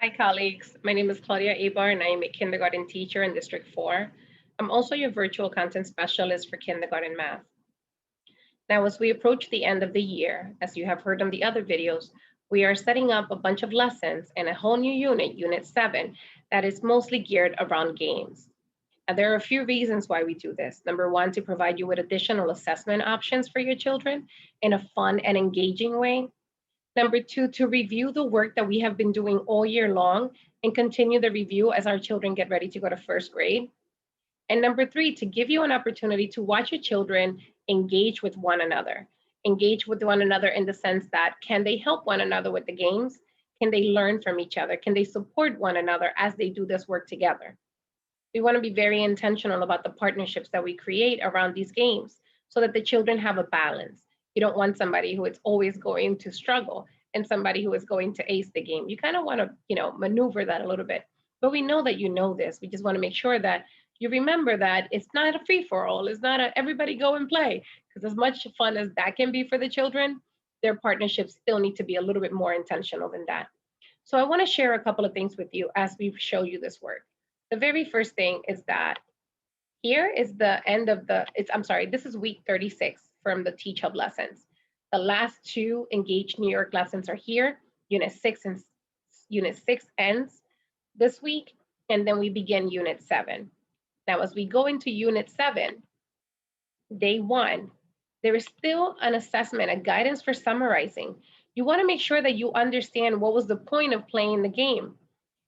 Hi, colleagues. My name is Claudia Abar, and I am a kindergarten teacher in District 4. I'm also your virtual content specialist for kindergarten math. Now, as we approach the end of the year, as you have heard on the other videos, we are setting up a bunch of lessons and a whole new unit, Unit 7, that is mostly geared around games. Now, there are a few reasons why we do this. Number one, to provide you with additional assessment options for your children in a fun and engaging way. Number two, to review the work that we have been doing all year long and continue the review as our children get ready to go to first grade. And number three, to give you an opportunity to watch your children engage with one another. Engage with one another in the sense that, can they help one another with the games? Can they learn from each other? Can they support one another as they do this work together? We want to be very intentional about the partnerships that we create around these games so that the children have a balance. You don't want somebody who is always going to struggle and somebody who is going to ace the game. You kind of want to, maneuver that a little bit. But we know that you know this. We just want to make sure that you remember that it's not a free for all. It's not a everybody go and play. Because as much fun as that can be for the children, their partnerships still need to be a little bit more intentional than that. So I want to share a couple of things with you as we show you this work. The very first thing is that here is the end of this is week 36 from the Teach Hub lessons. The last two Engage New York lessons are here. Unit 6 ends this week, and then we begin Unit 7. Now, as we go into Unit 7, day 1, there is still an assessment, a guidance for summarizing. You want to make sure that you understand what was the point of playing the game.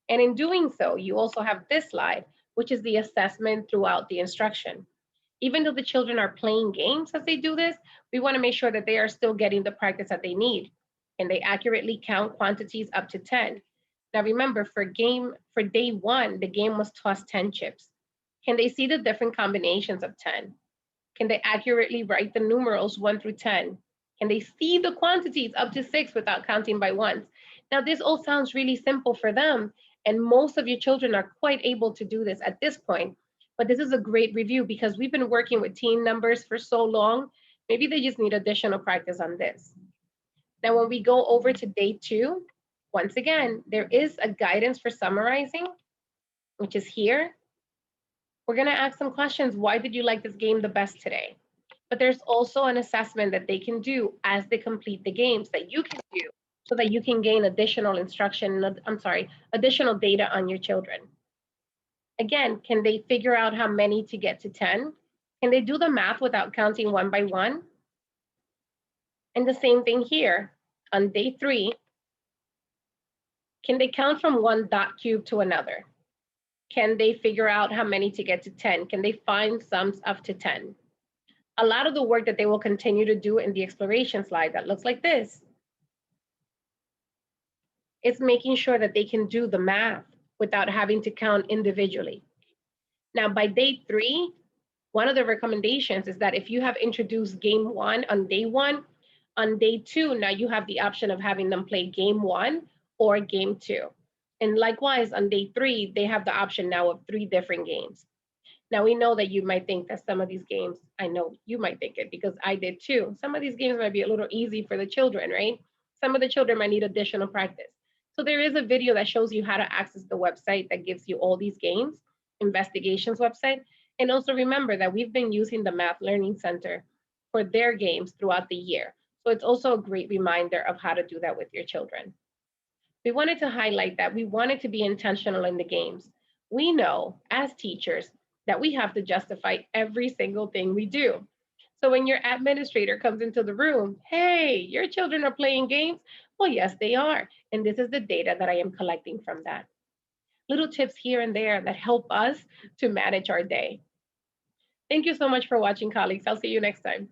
And in doing so, you also have this slide, which is the assessment throughout the instruction. Even though the children are playing games as they do this, we want to make sure that they are still getting the practice that they need. And they accurately count quantities up to 10. Now remember, for day 1, the game was toss 10 chips. Can they see the different combinations of 10? Can they accurately write the numerals 1 through 10? Can they see the quantities up to 6 without counting by ones? Now, this all sounds really simple for them, and most of your children are quite able to do this at this point. But this is a great review because we've been working with team numbers for so long. Maybe they just need additional practice on this. Now, when we go over to day 2, once again, there is a guidance for summarizing, which is here. We're going to ask some questions. Why did you like this game the best today? But there's also an assessment that they can do as they complete the games that you can do so that you can gain additional additional data on your children. Again, can they figure out how many to get to 10? Can they do the math without counting one by one? And the same thing here on day 3. Can they count from one dot cube to another? Can they figure out how many to get to 10? Can they find sums up to 10? A lot of the work that they will continue to do in the exploration slide that looks like this is making sure that they can do the math without having to count individually. Now, by day 3, one of the recommendations is that if you have introduced game 1 on day 1, on day 2, now you have the option of having them play game 1 or game 2. And likewise, on day 3, they have the option now of 3 different games. Now, we know that you might think that some of these games, I know you might think it because I did too. Some of these games might be a little easy for the children, right? Some of the children might need additional practice. So there is a video that shows you how to access the website that gives you all these games, Investigations website. And also remember that we've been using the Math Learning Center for their games throughout the year. So it's also a great reminder of how to do that with your children. We wanted to highlight that we wanted to be intentional in the games. We know as teachers that we have to justify every single thing we do. So when your administrator comes into the room, hey, your children are playing games? Well, yes, they are. And this is the data that I am collecting from that. Little tips here and there that help us to manage our day. Thank you so much for watching, colleagues. I'll see you next time.